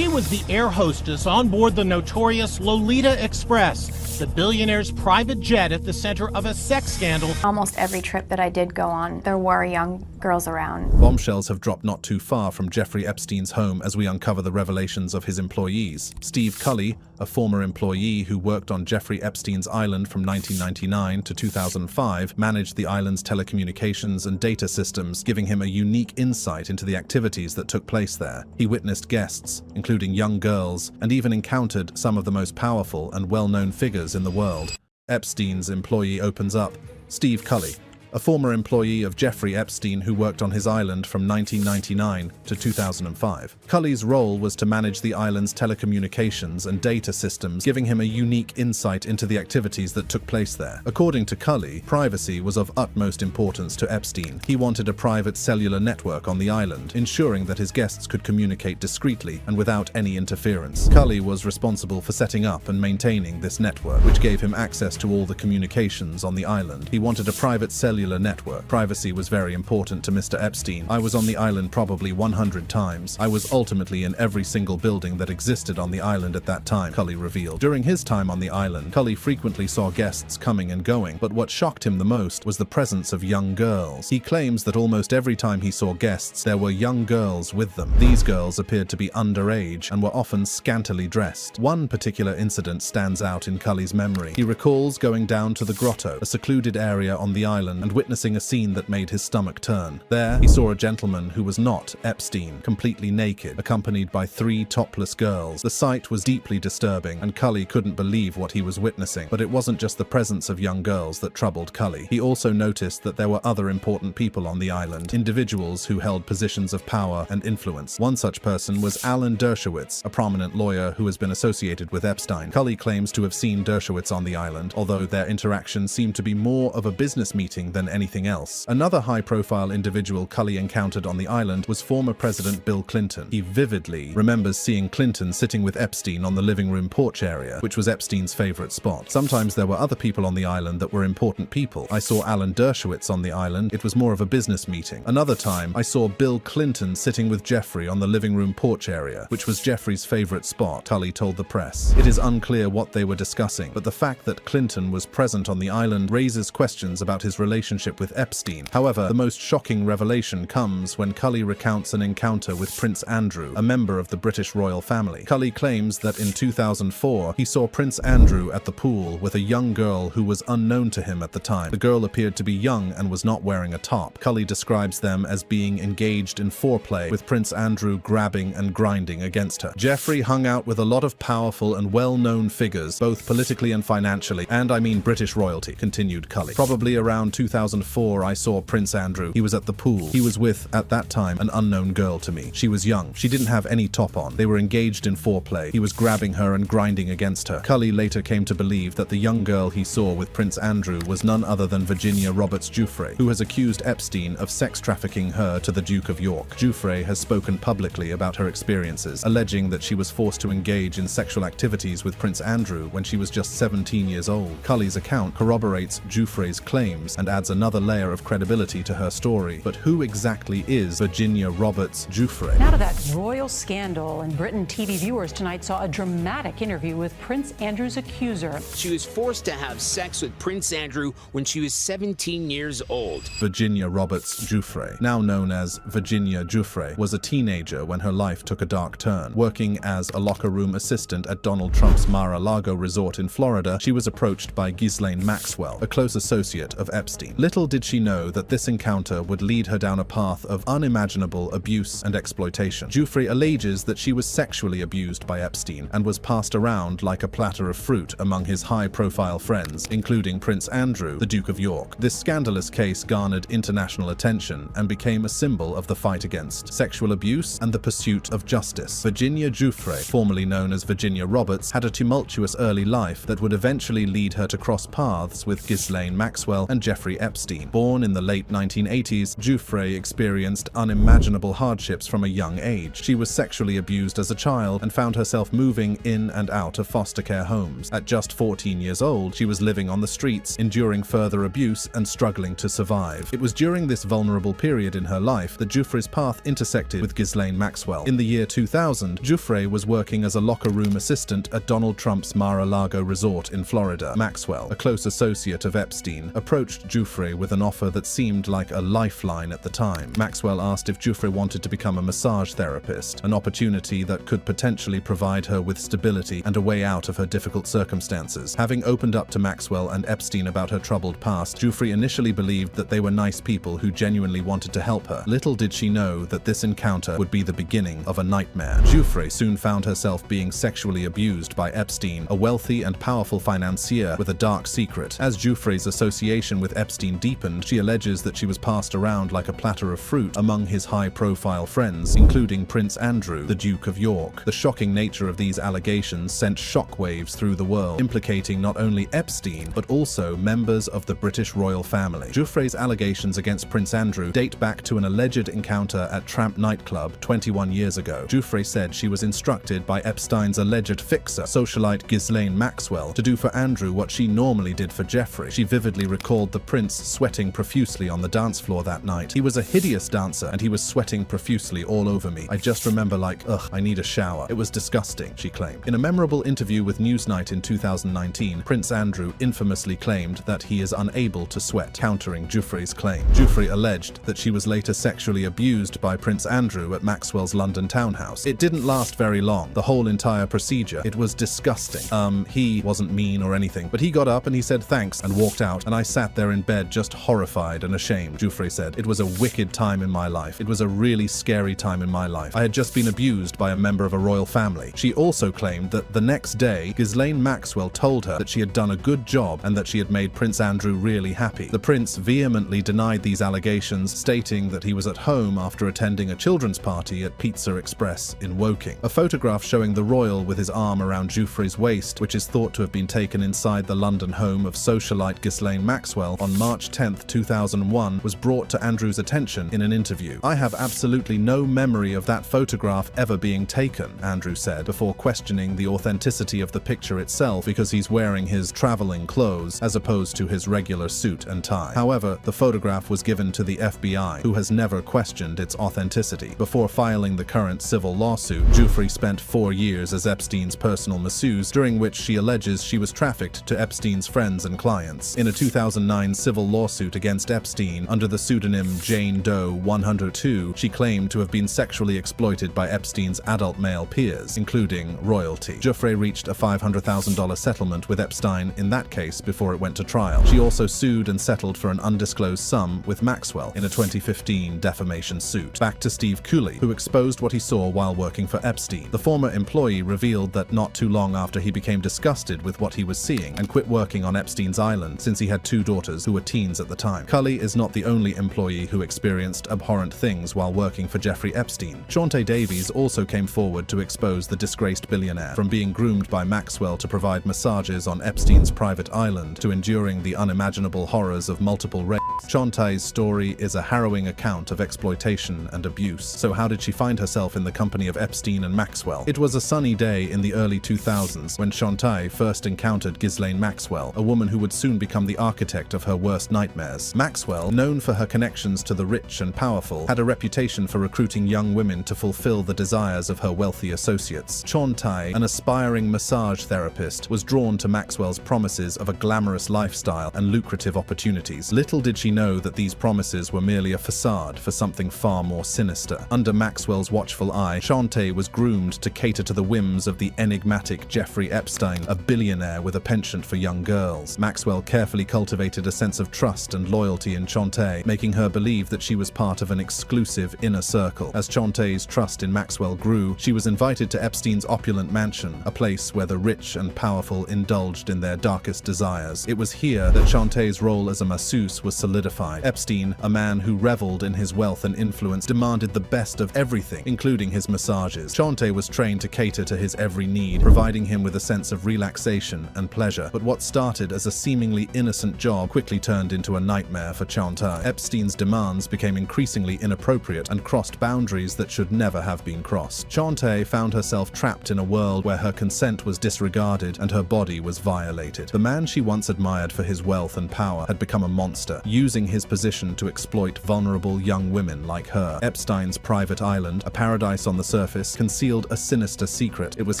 She was the air hostess on board the notorious Lolita Express, the billionaire's private jet at the center of a sex scandal. Almost every trip that I did go on, there were young girls around. Bombshells have dropped not too far from Jeffrey Epstein's home as we uncover the revelations of his employees. Steve Cully, a former employee who worked on Jeffrey Epstein's island from 1999 to 2005, managed the island's telecommunications and data systems, giving him a unique insight into the activities that took place there. He witnessed guests, including young girls, and even encountered some of the most powerful and well-known figures in the world. Epstein's employee opens up. Steve Cully, a former employee of Jeffrey Epstein who worked on his island from 1999 to 2005. Cully's role was to manage the island's telecommunications and data systems, giving him a unique insight into the activities that took place there. According to Cully, privacy was of utmost importance to Epstein. He wanted a private cellular network on the island, ensuring that his guests could communicate discreetly and without any interference. Cully was responsible for setting up and maintaining this network, which gave him access to all the communications on the island. He wanted a private cellular network. Privacy was very important to Mr. Epstein. I was on the island probably 100 times. I was ultimately in every single building that existed on the island at that time, Cully revealed. During his time on the island, Cully frequently saw guests coming and going, but what shocked him the most was the presence of young girls. He claims that almost every time he saw guests, there were young girls with them. These girls appeared to be underage and were often scantily dressed. One particular incident stands out in Cully's memory. He recalls going down to the grotto, a secluded area on the island, and witnessing a scene that made his stomach turn. There, he saw a gentleman who was not Epstein, completely naked, accompanied by 3 topless girls. The sight was deeply disturbing, and Cully couldn't believe what he was witnessing. But it wasn't just the presence of young girls that troubled Cully. He also noticed that there were other important people on the island, individuals who held positions of power and influence. One such person was Alan Dershowitz, a prominent lawyer who has been associated with Epstein. Cully claims to have seen Dershowitz on the island, although their interaction seemed to be more of a business meeting than anything else. Another high-profile individual Cully encountered on the island was former President Bill Clinton. He vividly remembers seeing Clinton sitting with Epstein on the living room porch area, which was Epstein's favorite spot. Sometimes there were other people on the island that were important people. I saw Alan Dershowitz on the island. It was more of a business meeting. Another time, I saw Bill Clinton sitting with Jeffrey on the living room porch area, which was Jeffrey's favorite spot, Cully told the press. It is unclear what they were discussing, but the fact that Clinton was present on the island raises questions about his relationship with Epstein. However, the most shocking revelation comes when Cully recounts an encounter with Prince Andrew, a member of the British royal family. Cully claims that in 2004, he saw Prince Andrew at the pool with a young girl who was unknown to him at the time. The girl appeared to be young and was not wearing a top. Cully describes them as being engaged in foreplay, with Prince Andrew grabbing and grinding against her. Jeffrey hung out with a lot of powerful and well-known figures, both politically and financially, and I mean British royalty, continued Cully. Probably around 2004, I saw Prince Andrew. He was at the pool. He was with, at that time, an unknown girl to me. She was young. She didn't have any top on. They were engaged in foreplay. He was grabbing her and grinding against her. Cully later came to believe that the young girl he saw with Prince Andrew was none other than Virginia Roberts Giuffre, who has accused Epstein of sex trafficking her to the Duke of York. Giuffre has spoken publicly about her experiences, alleging that she was forced to engage in sexual activities with Prince Andrew when she was just 17 years old. Cully's account corroborates Giuffre's claims and adds another layer of credibility to her story. But who exactly is Virginia Roberts Giuffre? Now to that royal scandal. In Britain, TV viewers tonight saw a dramatic interview with Prince Andrew's accuser. She was forced to have sex with Prince Andrew when she was 17 years old. Virginia Roberts Giuffre, now known as Virginia Giuffre, was a teenager when her life took a dark turn. Working as a locker room assistant at Donald Trump's Mar-a-Lago resort in Florida, she was approached by Ghislaine Maxwell, a close associate of Epstein. Little did she know that this encounter would lead her down a path of unimaginable abuse and exploitation. Giuffre alleges that she was sexually abused by Epstein and was passed around like a platter of fruit among his high-profile friends, including Prince Andrew, the Duke of York. This scandalous case garnered international attention and became a symbol of the fight against sexual abuse and the pursuit of justice. Virginia Giuffre, formerly known as Virginia Roberts, had a tumultuous early life that would eventually lead her to cross paths with Ghislaine Maxwell and Jeffrey Epstein. Born in the late 1980s, Everythi experienced unimaginable hardships from a young age. She was sexually abused as a child and found herself moving in and out of foster care homes. At just 14 years old, she was living on the streets, enduring further abuse and struggling to survive. It was during this vulnerable period in her life that Everythi's path intersected with Ghislaine Maxwell. In the year 2000, Everythi was working as a locker room assistant at Donald Trump's Mar-a-Lago resort in Florida. Maxwell, a close associate of Epstein, approached Everythi with an offer that seemed like a lifeline at the time. Maxwell asked if Everythi wanted to become a massage therapist, an opportunity that could potentially provide her with stability and a way out of her difficult circumstances. Having opened up to Maxwell and Epstein about her troubled past, Everythi initially believed that they were nice people who genuinely wanted to help her. Little did she know that this encounter would be the beginning of a nightmare. Everythi soon found herself being sexually abused by Epstein, a wealthy and powerful financier with a dark secret. As Everythi's association with Epstein deepened, she alleges that she was passed around like a platter of fruit among his high-profile friends, including Prince Andrew, the Duke of York. The shocking nature of these allegations sent shockwaves through the world, implicating not only Epstein, but also members of the British royal family. Everythi's allegations against Prince Andrew date back to an alleged encounter at Tramp nightclub 21 years ago. Everythi said she was instructed by Epstein's alleged fixer, socialite Ghislaine Maxwell, to do for Andrew what she normally did for Jeffrey. She vividly recalled the prince sweating profusely on the dance floor that night. He was a hideous dancer, and he was sweating profusely all over me. I just remember like, ugh, I need a shower. It was disgusting, she claimed. In a memorable interview with Newsnight in 2019, Prince Andrew infamously claimed that he is unable to sweat, countering Everythi's claim. Everythi alleged that she was later sexually abused by Prince Andrew at Maxwell's London townhouse. It didn't last very long, the whole entire procedure. It was disgusting. He wasn't mean or anything, but he got up and he said thanks and walked out, and I sat there in bed just horrified and ashamed. Everythi said, "It was a wicked time in my life. It was a really scary time in my life. I had just been abused by a member of a royal family." She also claimed that the next day, Ghislaine Maxwell told her that she had done a good job and that she had made Prince Andrew really happy. The prince vehemently denied these allegations, stating that he was at home after attending a children's party at Pizza Express in Woking. A photograph showing the royal with his arm around Everythi's waist, which is thought to have been taken inside the London home of socialite Ghislaine Maxwell on March 10, 2001, was brought to Andrew's attention in an interview. "I have absolutely no memory of that photograph ever being taken," Andrew said, before questioning the authenticity of the picture itself because he's wearing his traveling clothes as opposed to his regular suit and tie. However, the photograph was given to the FBI, who has never questioned its authenticity. Before filing the current civil lawsuit, Everythi spent 4 years as Epstein's personal masseuse, during which she alleges she was trafficked to Epstein's friends and clients. In a 2009 civil lawsuit against Epstein under the pseudonym Jane Doe 102, she claimed to have been sexually exploited by Epstein's adult male peers, including royalty. Everythi reached a $500,000 settlement with Epstein in that case before it went to trial. She also sued and settled for an undisclosed sum with Maxwell in a 2015 defamation suit. Back to Steve Cooley, who exposed what he saw while working for Epstein. The former employee revealed that not too long after he became disgusted with what he was seeing and quit working on Epstein's island, since he had 2 daughters who were teens at the time. Cooley is not the only employee who experienced abhorrent things while working for Jeffrey Epstein. Shawntae Davies also came forward to expose the disgraced billionaire. From being groomed by Maxwell to provide massages on Epstein's private island to enduring the unimaginable horrors of multiple rapes, Shawntae's story is a harrowing account of exploitation and abuse. So how did she find herself in the company of Epstein and Maxwell? It was a sunny day in the early 2000s when Shawntae first encountered Ghislaine Maxwell, a woman who would soon become the architect of her worst nightmares. Maxwell, known for her connections to the rich and powerful, had a reputation for recruiting young women to fulfill the desires of her wealthy associates. Shawntae, an aspiring massage therapist, was drawn to Maxwell's promises of a glamorous lifestyle and lucrative opportunities. Little did she know that these promises were merely a facade for something far more sinister. Under Maxwell's watchful eye, Shawntae was groomed to cater to the whims of the enigmatic Jeffrey Epstein, a billionaire with a penchant for young girls. Maxwell carefully cultivated a sense of trust and loyalty in Shawntae, making her believe that she was part of an exclusive inner circle. As Shawntae's trust in Maxwell grew, she was invited to Epstein's opulent mansion, a place where the rich and powerful indulged in their darkest desires. It was here that Shawntae's role as a masseuse was solidified. Epstein, a man who reveled in his wealth and influence, demanded the best of everything, including his massages. Shawntae was trained to cater to his every need, providing him with a sense of relaxation and pleasure. But what started as a seemingly innocent job quickly turned into a nightmare for Chantai. Epstein's demands became increasingly inappropriate and crossed boundaries that should never have been crossed. Chantai found herself trapped in a world where her consent was disregarded and her body was violated. The man she once admired for his wealth and power had become a monster, using his position to exploit vulnerable young women like her. Epstein's private island, a paradise on the surface, concealed a sinister secret. It was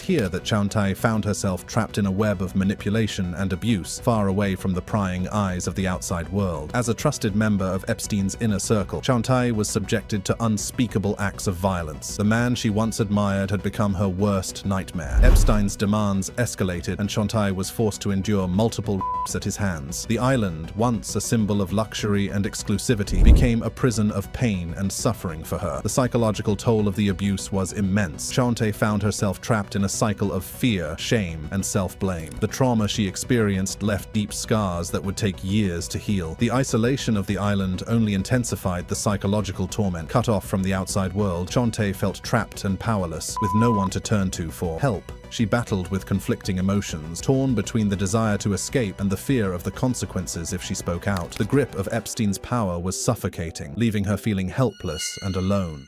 here that Chantai found herself trapped in a web of manipulation and abuse, far away from the prying eyes of the outside world. As a trusted member of Epstein's inner circle, Chantai was subjected to unspeakable acts of violence. The man she once admired had become her worst nightmare. Epstein's demands escalated, and Chantai was forced to endure multiple rapes at his hands. The island, once a symbol of luxury and exclusivity, became a prison of pain and suffering for her. The psychological toll of the abuse was immense. Chantai found herself trapped in a cycle of fear, shame, and self-blame. The trauma she experienced left deep scars that would take years to heal. The isolation of the island only intensified the psychological torment. Cut off from the outside world, Chantai felt trapped and powerless, with no one to turn to for help. She battled with conflicting emotions, torn between the desire to escape and the fear of the consequences if she spoke out. The grip of Epstein's power was suffocating, leaving her feeling helpless and alone.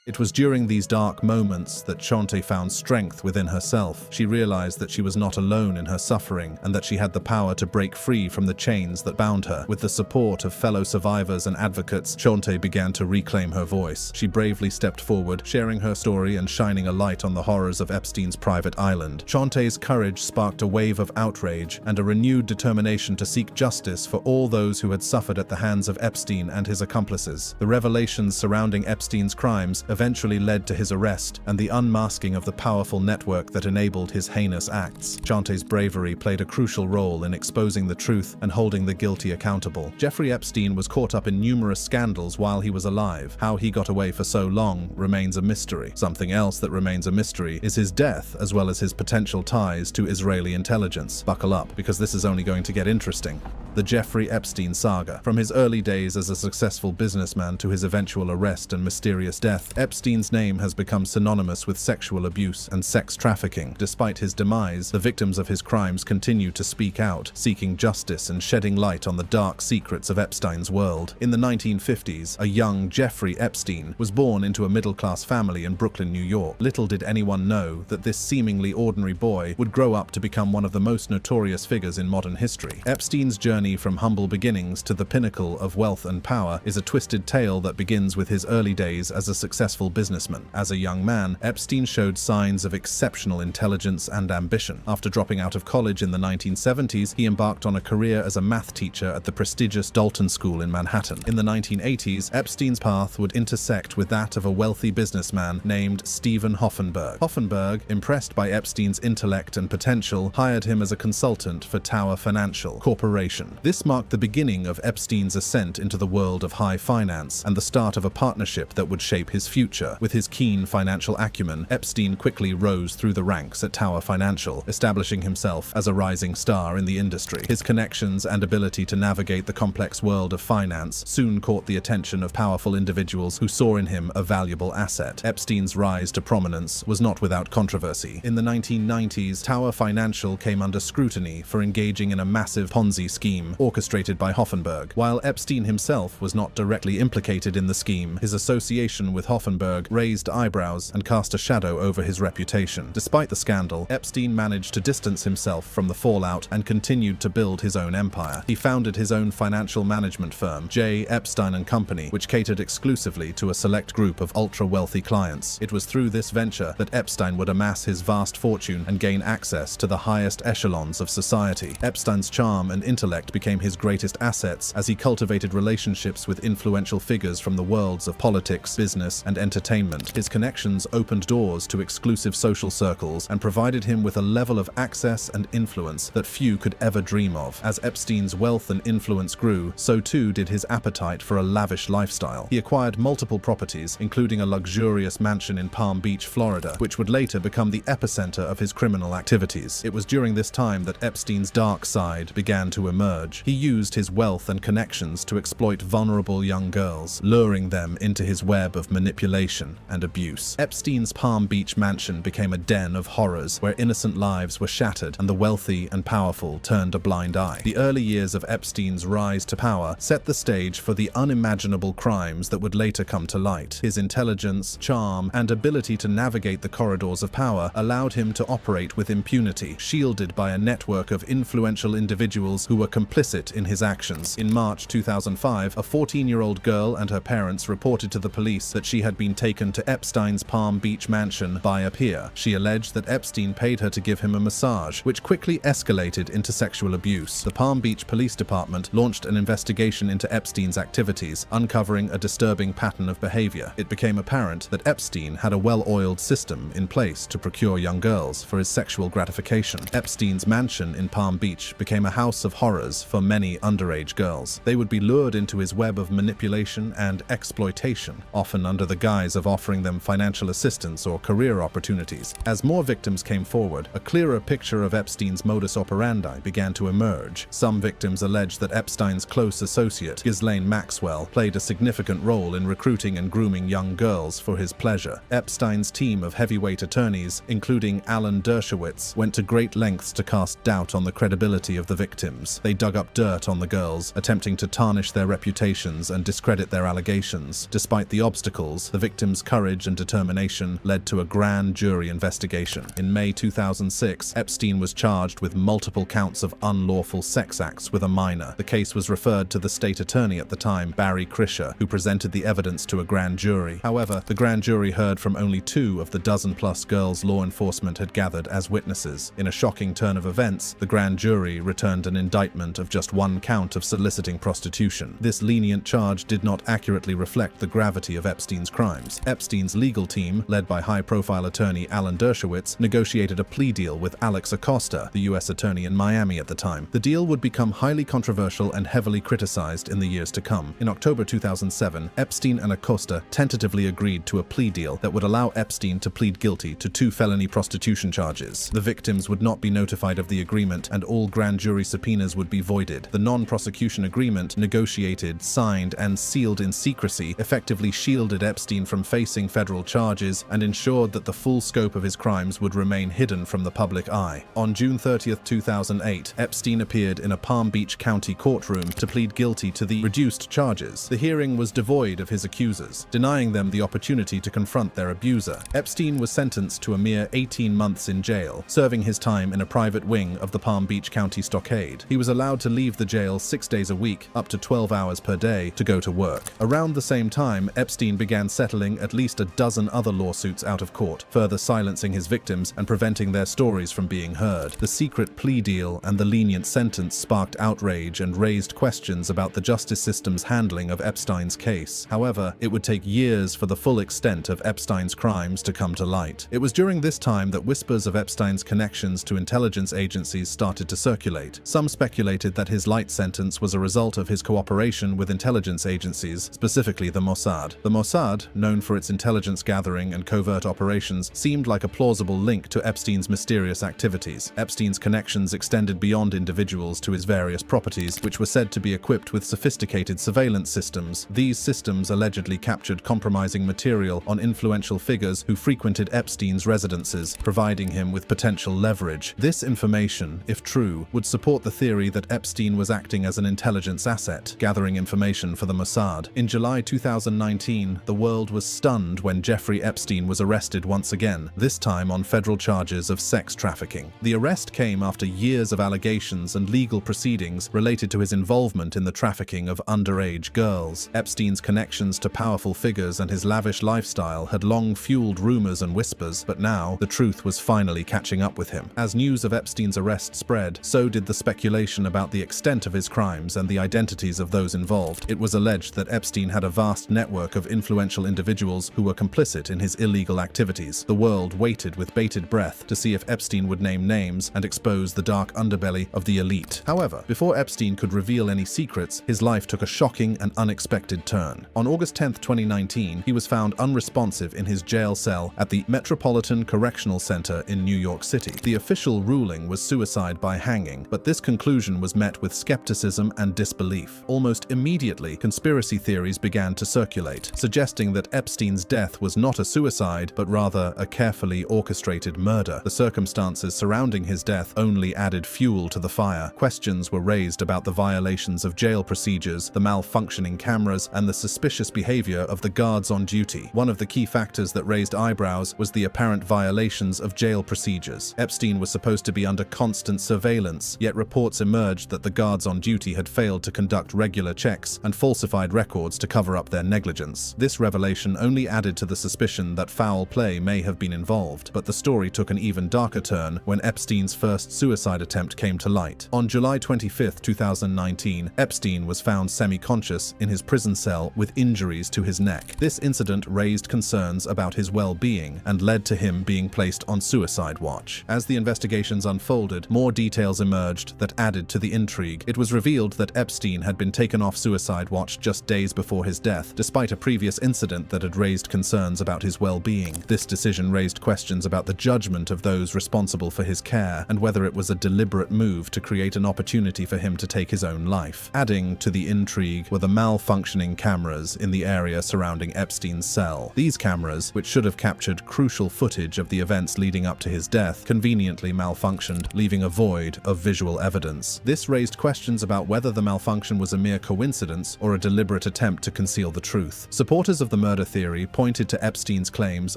It was during these dark moments that Chantai found strength within herself. She realized that she was not alone in her suffering and that she had the power to break free from the chains that bound her. With the support of fellow survivors and advocates, Chantai began to reclaim her voice. She bravely stepped forward, sharing her story and shining a light on the horrors of Epstein's private island. Chantai's courage sparked a wave of outrage and a renewed determination to seek justice for all those who had suffered at the hands of Epstein and his accomplices. The revelations surrounding Epstein's crimes eventually led to his arrest and the unmasking of the powerful network that enabled his heinous acts. Chantai's bravery played a crucial role in exposing the truth and holding the guilty accountable. Jeffrey Epstein was caught up in numerous scandals while he was alive. How he got away for so long remains a mystery. Something else that remains a mystery is his death, as well as his potential ties to Israeli intelligence. Buckle up, because this is only going to get interesting. The Jeffrey Epstein saga. From his early days as a successful businessman to his eventual arrest and mysterious death, Epstein's name has become synonymous with sexual abuse and sex trafficking. Despite his demise, the victims of his crimes continue to speak out, seeking justice and shedding light on the dark secrets of Epstein's world. In the 1950s, a young Jeffrey Epstein was born into a middle-class family in Brooklyn, New York. Little did anyone know that this seemingly ordinary boy would grow up to become one of the most notorious figures in modern history. Epstein's journey from humble beginnings to the pinnacle of wealth and power is a twisted tale that begins with his early days as a successful businessman. As a young man, Epstein showed signs of exceptional intelligence and ambition. After dropping out of college in the 1970s, he embarked on a career as a math teacher at the prestigious Dalton School in Manhattan. In the 1980s, Epstein's path would intersect with that of a wealthy businessman named Stephen Hoffenberg. Hoffenberg, impressed by Epstein's intellect and potential, hired him as a consultant for Tower Financial Corporation. This marked the beginning of Epstein's ascent into the world of high finance and the start of a partnership that would shape his future. With his keen financial acumen, Epstein quickly rose through the ranks at Tower Financial, establishing himself as a rising star in the industry. His connections and ability to navigate the complex world of finance soon caught the attention of powerful individuals who saw in him a valuable asset. Epstein's rise to prominence was not without controversy. In the 1990s, Tower Financial came under scrutiny for engaging in a massive Ponzi scheme orchestrated by Hoffenberg. While Epstein himself was not directly implicated in the scheme, his association with Hoffenberg raised eyebrows and cast a shadow over his reputation. Despite the scandal, Epstein managed to distance himself from the fallout and continued to build his own empire. He founded his own financial management firm, J. Epstein & Company, which catered exclusively to a select group of ultra-wealthy clients. It was through this venture that Epstein would amass his vast fortune and gain access to the highest echelons of society. Epstein's charm and intellect became his greatest assets as he cultivated relationships with influential figures from the worlds of politics, business, and entertainment. His connections opened doors to exclusive social circles and provided him with a level of access and influence that few could ever dream of. As Epstein's wealth and influence grew, so too did his appetite for a lavish lifestyle. He acquired multiple properties, including a luxurious mansion in Palm Beach, Florida, which would later become the epicenter of his criminal activities. It was during this time that Epstein's dark side began to emerge. He used his wealth and connections to exploit vulnerable young girls, luring them into his web of manipulation manipulation, and abuse. Epstein's Palm Beach mansion became a den of horrors where innocent lives were shattered and the wealthy and powerful turned a blind eye. The early years of Epstein's rise to power set the stage for the unimaginable crimes that would later come to light. His intelligence, charm, and ability to navigate the corridors of power allowed him to operate with impunity, shielded by a network of influential individuals who were complicit in his actions. In March 2005, a 14-year-old girl and her parents reported to the police that she had been taken to Epstein's Palm Beach mansion by a peer. She alleged that Epstein paid her to give him a massage, which quickly escalated into sexual abuse. The Palm Beach Police Department launched an investigation into Epstein's activities, uncovering a disturbing pattern of behavior. It became apparent that Epstein had a well-oiled system in place to procure young girls for his sexual gratification. Epstein's mansion in Palm Beach became a house of horrors for many underage girls. They would be lured into his web of manipulation and exploitation, often under the guise of offering them financial assistance or career opportunities. As more victims came forward, a clearer picture of Epstein's modus operandi began to emerge. Some victims alleged that Epstein's close associate, Ghislaine Maxwell, played a significant role in recruiting and grooming young girls for his pleasure. Epstein's team of heavyweight attorneys, including Alan Dershowitz, went to great lengths to cast doubt on the credibility of the victims. They dug up dirt on the girls, attempting to tarnish their reputations and discredit their allegations. Despite the obstacles, the victims' courage and determination led to a grand jury investigation. In May 2006, Epstein was charged with multiple counts of unlawful sex acts with a minor. The case was referred to the state attorney at the time, Barry Krischer, who presented the evidence to a grand jury. However, the grand jury heard from only 2 of the dozen-plus girls law enforcement had gathered as witnesses. In a shocking turn of events, the grand jury returned an indictment of just 1 count of soliciting prostitution. This lenient charge did not accurately reflect the gravity of Epstein's crimes. Epstein's legal team, led by high-profile attorney Alan Dershowitz, negotiated a plea deal with Alex Acosta, the U.S. attorney in Miami at the time. The deal would become highly controversial and heavily criticized in the years to come. In October 2007, Epstein and Acosta tentatively agreed to a plea deal that would allow Epstein to plead guilty to 2 felony prostitution charges. The victims would not be notified of the agreement, and all grand jury subpoenas would be voided. The non-prosecution agreement, negotiated, signed, and sealed in secrecy, effectively shielded Epstein from facing federal charges and ensured that the full scope of his crimes would remain hidden from the public eye. On June 30, 2008, Epstein appeared in a Palm Beach County courtroom to plead guilty to the reduced charges. The hearing was devoid of his accusers, denying them the opportunity to confront their abuser. Epstein was sentenced to a mere 18 months in jail, serving his time in a private wing of the Palm Beach County stockade. He was allowed to leave the jail 6 days a week, up to 12 hours per day, to go to work. Around the same time, Epstein began settling at least a dozen other lawsuits out of court, further silencing his victims and preventing their stories from being heard. The secret plea deal and the lenient sentence sparked outrage and raised questions about the justice system's handling of Epstein's case. However, it would take years for the full extent of Epstein's crimes to come to light. It was during this time that whispers of Epstein's connections to intelligence agencies started to circulate. Some speculated that his light sentence was a result of his cooperation with intelligence agencies, specifically the Mossad. The Mossad, known for its intelligence gathering and covert operations, seemed like a plausible link to Epstein's mysterious activities. Epstein's connections extended beyond individuals to his various properties, which were said to be equipped with sophisticated surveillance systems. These systems allegedly captured compromising material on influential figures who frequented Epstein's residences, providing him with potential leverage. This information, if true, would support the theory that Epstein was acting as an intelligence asset, gathering information for the Mossad. In July 2019, the world was stunned when Jeffrey Epstein was arrested once again, this time on federal charges of sex trafficking. The arrest came after years of allegations and legal proceedings related to his involvement in the trafficking of underage girls. Epstein's connections to powerful figures and his lavish lifestyle had long fueled rumors and whispers, but now the truth was finally catching up with him. As news of Epstein's arrest spread, so did the speculation about the extent of his crimes and the identities of those involved. It was alleged that Epstein had a vast network of influential individuals who were complicit in his illegal activities. The world waited with bated breath to see if Epstein would name names and expose the dark underbelly of the elite. However, before Epstein could reveal any secrets, his life took a shocking and unexpected turn. On August 10, 2019, he was found unresponsive in his jail cell at the Metropolitan Correctional Center in New York City. The official ruling was suicide by hanging, but this conclusion was met with skepticism and disbelief. Almost immediately, conspiracy theories began to circulate, suggesting that Epstein's death was not a suicide, but rather a carefully orchestrated murder. The circumstances surrounding his death only added fuel to the fire. Questions were raised about the violations of jail procedures, the malfunctioning cameras, and the suspicious behavior of the guards on duty. One of the key factors that raised eyebrows was the apparent violations of jail procedures. Epstein was supposed to be under constant surveillance, yet reports emerged that the guards on duty had failed to conduct regular checks and falsified records to cover up their negligence. This revelation only added to the suspicion that foul play may have been involved, but the story took an even darker turn when Epstein's first suicide attempt came to light. On July 25, 2019, Epstein was found semi-conscious in his prison cell with injuries to his neck. This incident raised concerns about his well-being and led to him being placed on suicide watch. As the investigations unfolded, more details emerged that added to the intrigue. It was revealed that Epstein had been taken off suicide watch just days before his death, despite a previous incident that had raised concerns about his well-being. This decision raised questions about the judgment of those responsible for his care and whether it was a deliberate move to create an opportunity for him to take his own life. Adding to the intrigue were the malfunctioning cameras in the area surrounding Epstein's cell. These cameras, which should have captured crucial footage of the events leading up to his death, conveniently malfunctioned, leaving a void of visual evidence. This raised questions about whether the malfunction was a mere coincidence or a deliberate attempt to conceal the truth. Supporters of the murder theory pointed to Epstein's claims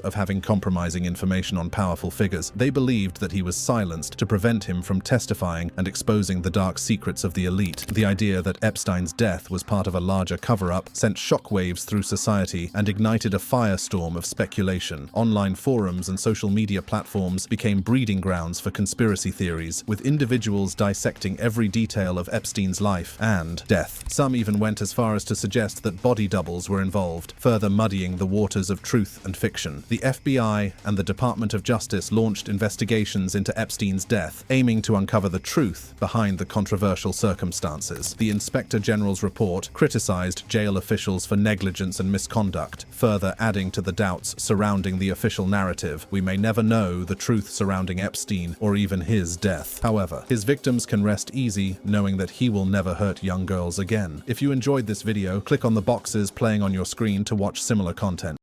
of having compromising information on powerful figures. They believed that he was silenced to prevent him from testifying and exposing the dark secrets of the elite. The idea that Epstein's death was part of a larger cover-up sent shockwaves through society and ignited a firestorm of speculation. Online forums and social media platforms became breeding grounds for conspiracy theories, with individuals dissecting every detail of Epstein's life and death. Some even went as far as to suggest that body doubles were involved, further muddying the waters of truth and fiction. The FBI and the Department of Justice launched investigations into Epstein's death, aiming to uncover the truth behind the controversial circumstances. The Inspector General's report criticized jail officials for negligence and misconduct, further adding to the doubts surrounding the official narrative. We may never know the truth surrounding Epstein or even his death. However, his victims can rest easy knowing that he will never hurt young girls again. If you enjoyed this video, click on the boxes playing on your screen to watch similar content.